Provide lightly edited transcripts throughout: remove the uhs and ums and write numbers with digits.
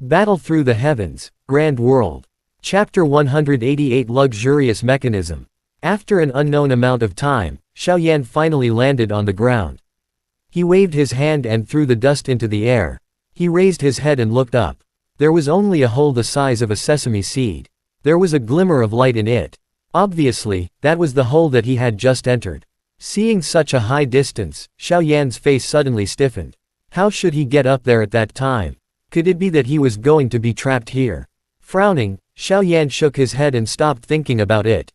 Battle Through the Heavens, Grand World. Chapter 188 Luxurious Mechanism. After an unknown amount of time, Xiaoyan finally landed on the ground. He waved his hand and threw the dust into the air. He raised his head and looked up. There was only a hole the size of a sesame seed. There was a glimmer of light in it. Obviously, that was the hole that he had just entered. Seeing such a high distance, Xiaoyan's face suddenly stiffened. How should he get up there at that time? Could it be that he was going to be trapped here? Frowning, Xiaoyan shook his head and stopped thinking about it.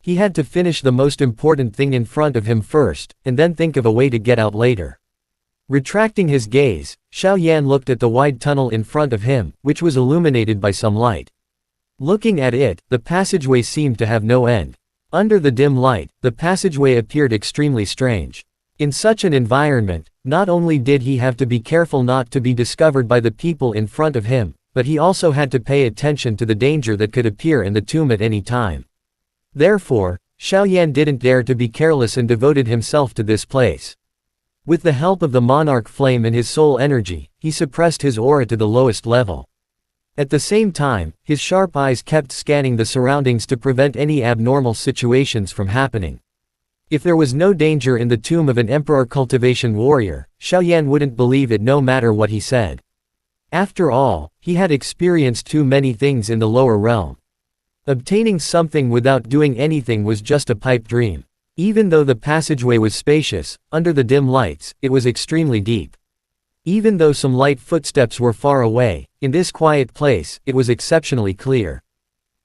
He had to finish the most important thing in front of him first, and then think of a way to get out later. Retracting his gaze, Xiaoyan looked at the wide tunnel in front of him, which was illuminated by some light. Looking at it, the passageway seemed to have no end. Under the dim light, the passageway appeared extremely strange. In such an environment, not only did he have to be careful not to be discovered by the people in front of him, but he also had to pay attention to the danger that could appear in the tomb at any time. Therefore, Xiaoyan didn't dare to be careless and devoted himself to this place. With the help of the monarch flame and his soul energy, he suppressed his aura to the lowest level. At the same time, his sharp eyes kept scanning the surroundings to prevent any abnormal situations from happening. If there was no danger in the tomb of an emperor cultivation warrior, Xiaoyan wouldn't believe it no matter what he said. After all, he had experienced too many things in the lower realm. Obtaining something without doing anything was just a pipe dream. Even though the passageway was spacious, under the dim lights, it was extremely deep. Even though some light footsteps were far away, in this quiet place, it was exceptionally clear.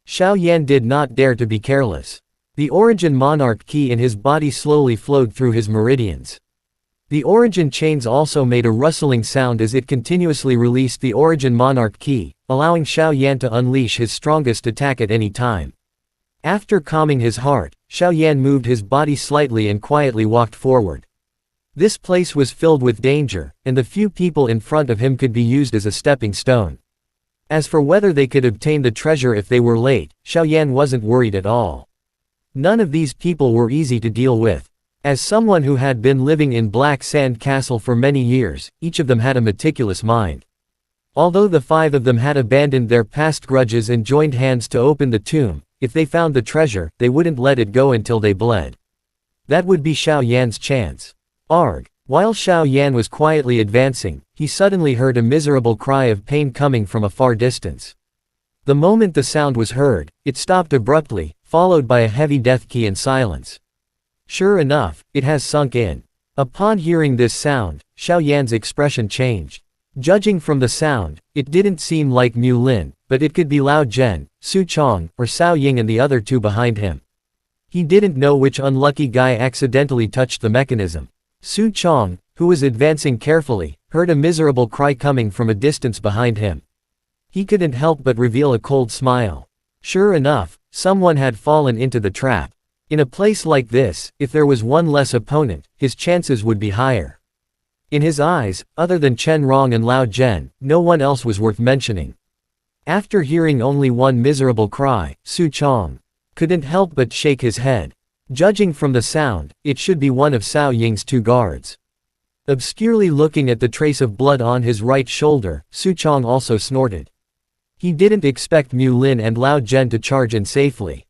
Xiaoyan did not dare to be careless. The origin monarch key in his body slowly flowed through his meridians. The origin chains also made a rustling sound as it continuously released the origin monarch key, allowing Xiaoyan to unleash his strongest attack at any time. After calming his heart, Xiaoyan moved his body slightly and quietly walked forward. This place was filled with danger, and the few people in front of him could be used as a stepping stone. As for whether they could obtain the treasure if they were late, Xiaoyan wasn't worried at all. None of these people were easy to deal with. As someone who had been living in Black Sand Castle for many years, each of them had a meticulous mind. Although the 5 of them had abandoned their past grudges and joined hands to open the tomb, if they found the treasure, they wouldn't let it go until they bled. That would be Xiaoyan's chance. Arg! While Xiaoyan was quietly advancing, he suddenly heard a miserable cry of pain coming from a far distance. The moment the sound was heard, it stopped abruptly, followed by a heavy death key and silence. Sure enough, it has sunk in. Upon hearing this sound, Xiaoyan's expression changed. Judging from the sound, it didn't seem like Mu Lin, but it could be Lao Zhen, Su Chong, or Cao Ying and the other 2 behind him. He didn't know which unlucky guy accidentally touched the mechanism. Su Chong, who was advancing carefully, heard a miserable cry coming from a distance behind him. He couldn't help but reveal a cold smile. Sure enough, someone had fallen into the trap. In a place like this, if there was one less opponent, his chances would be higher. In his eyes, other than Chen Rong and Lao Zhen, no one else was worth mentioning. After hearing only one miserable cry, Su Chong couldn't help but shake his head. Judging from the sound, it should be one of Cao Ying's 2 guards. Obscurely looking at the trace of blood on his right shoulder, Su Chong also snorted. He didn't expect Mu Lin and Lao Zhen to charge in safely.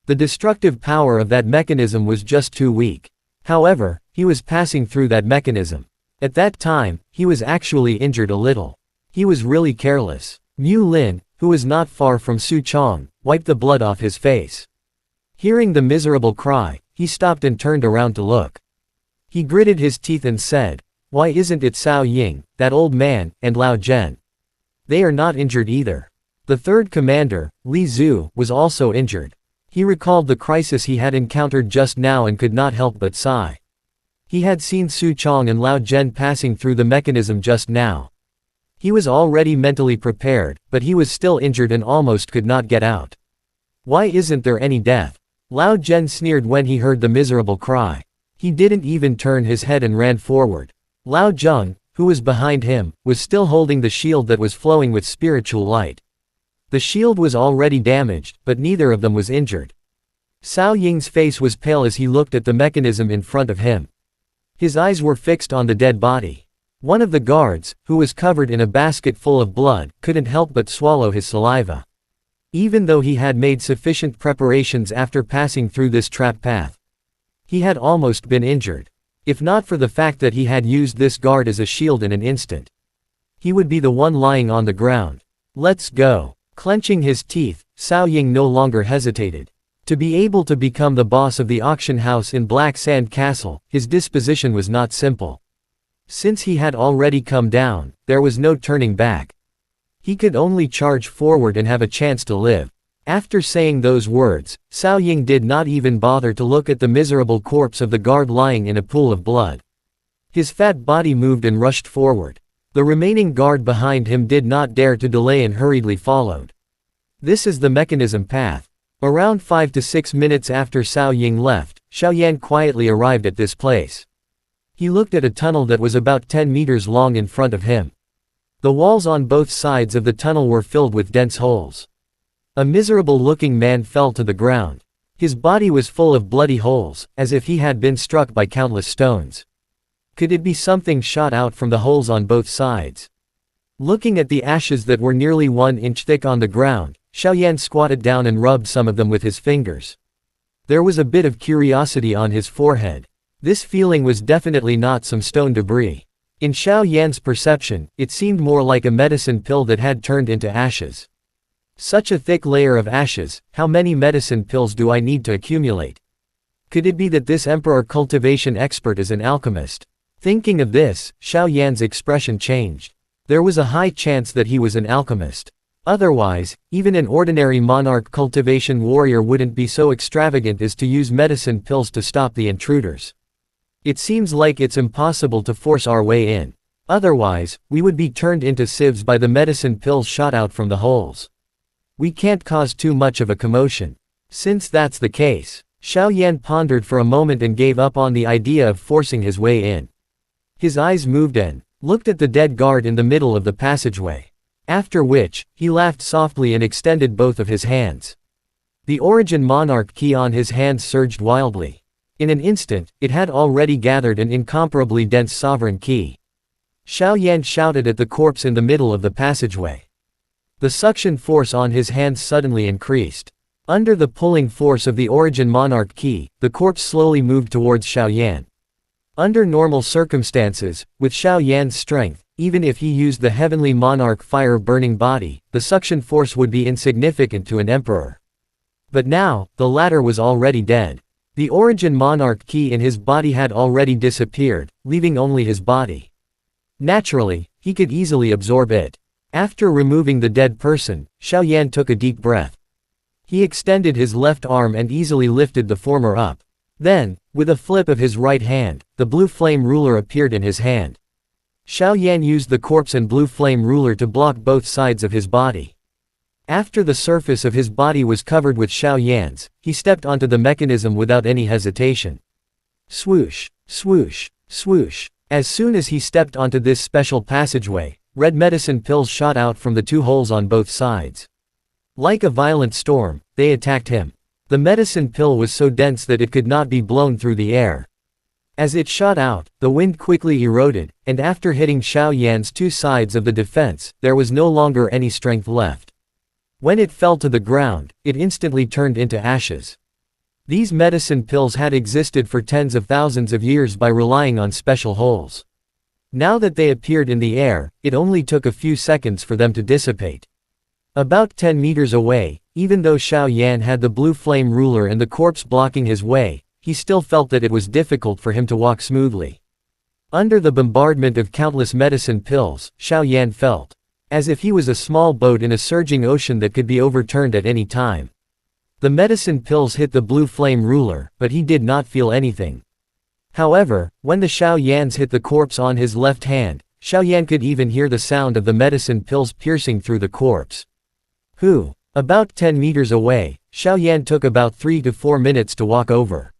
The destructive power of that mechanism was just too weak. However, he was passing through that mechanism. At that time, he was actually injured a little. He was really careless. Mu Lin, who was not far from Su Chong, wiped the blood off his face. Hearing the miserable cry, he stopped and turned around to look. He gritted his teeth and said, "Why isn't it Cao Ying, that old man, and Lao Zhen? They are not injured either." The 3rd commander, Li Zhu, was also injured. He recalled the crisis he had encountered just now and could not help but sigh. He had seen Su Chong and Lao Zhen passing through the mechanism just now. He was already mentally prepared, but he was still injured and almost could not get out. Why isn't there any death? Lao Zhen sneered when he heard the miserable cry. He didn't even turn his head and ran forward. Lao Zheng, who was behind him, was still holding the shield that was flowing with spiritual light. The shield was already damaged, but neither of them was injured. Cao Ying's face was pale as he looked at the mechanism in front of him. His eyes were fixed on the dead body. One of the guards, who was covered in a basket full of blood, couldn't help but swallow his saliva. Even though he had made sufficient preparations after passing through this trap path, he had almost been injured. If not for the fact that he had used this guard as a shield in an instant, he would be the one lying on the ground. Let's go. Clenching his teeth, Cao Ying no longer hesitated. To be able to become the boss of the auction house in Black Sand Castle, his disposition was not simple. Since he had already come down, there was no turning back. He could only charge forward and have a chance to live. After saying those words, Cao Ying did not even bother to look at the miserable corpse of the guard lying in a pool of blood. His fat body moved and rushed forward. The remaining guard behind him did not dare to delay and hurriedly followed. This is the mechanism path. Around 5 to 6 minutes after Cao Ying left, Xiaoyan quietly arrived at this place. He looked at a tunnel that was about 10 meters long in front of him. The walls on both sides of the tunnel were filled with dense holes. A miserable-looking man fell to the ground. His body was full of bloody holes, as if he had been struck by countless stones. Could it be something shot out from the holes on both sides? Looking at the ashes that were nearly 1 inch thick on the ground, Xiaoyan squatted down and rubbed some of them with his fingers. There was a bit of curiosity on his forehead. This feeling was definitely not some stone debris. In Xiaoyan's perception, it seemed more like a medicine pill that had turned into ashes. Such a thick layer of ashes, how many medicine pills do I need to accumulate? Could it be that this emperor cultivation expert is an alchemist? Thinking of this, Xiaoyan's expression changed. There was a high chance that he was an alchemist. Otherwise, even an ordinary monarch cultivation warrior wouldn't be so extravagant as to use medicine pills to stop the intruders. It seems like it's impossible to force our way in. Otherwise, we would be turned into sieves by the medicine pills shot out from the holes. We can't cause too much of a commotion. Since that's the case, Xiaoyan pondered for a moment and gave up on the idea of forcing his way in. His eyes moved and looked at the dead guard in the middle of the passageway. After which, he laughed softly and extended both of his hands. The Origin Monarch key on his hands surged wildly. In an instant, it had already gathered an incomparably dense sovereign key. Xiaoyan shouted at the corpse in the middle of the passageway. The suction force on his hands suddenly increased. Under the pulling force of the Origin Monarch key, the corpse slowly moved towards Xiaoyan. Under normal circumstances, with Xiaoyan's strength, even if he used the Heavenly Monarch fire-burning body, the suction force would be insignificant to an emperor. But now, the latter was already dead. The Origin Monarch key in his body had already disappeared, leaving only his body. Naturally, he could easily absorb it. After removing the dead person, Xiaoyan took a deep breath. He extended his left arm and easily lifted the former up. Then, with a flip of his right hand, the blue flame ruler appeared in his hand. Xiaoyan used the corpse and blue flame ruler to block both sides of his body. After the surface of his body was covered with Xiaoyan's, he stepped onto the mechanism without any hesitation. Swoosh, swoosh, swoosh. As soon as he stepped onto this special passageway, red medicine pills shot out from the 2 holes on both sides. Like a violent storm, they attacked him. The medicine pill was so dense that it could not be blown through the air. As it shot out, the wind quickly eroded, and after hitting Xiaoyan's 2 sides of the defense, there was no longer any strength left. When it fell to the ground, it instantly turned into ashes. These medicine pills had existed for tens of thousands of years by relying on special holes. Now that they appeared in the air, it only took a few seconds for them to dissipate. About 10 meters away, even though Xiaoyan had the blue flame ruler and the corpse blocking his way, he still felt that it was difficult for him to walk smoothly. Under the bombardment of countless medicine pills, Xiaoyan felt as if he was a small boat in a surging ocean that could be overturned at any time. The medicine pills hit the blue flame ruler, but he did not feel anything. However, when the Xiaoyans hit the corpse on his left hand, Xiaoyan could even hear the sound of the medicine pills piercing through the corpse. About 10 meters away, Xiaoyan took about 3 to 4 minutes to walk over.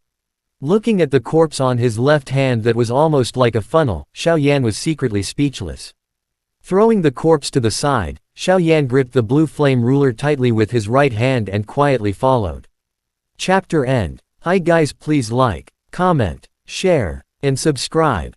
Looking at the corpse on his left hand that was almost like a funnel, Xiaoyan was secretly speechless. Throwing the corpse to the side, Xiaoyan gripped the blue flame ruler tightly with his right hand and quietly followed. Chapter end. Hi guys, please like, comment, share, and subscribe.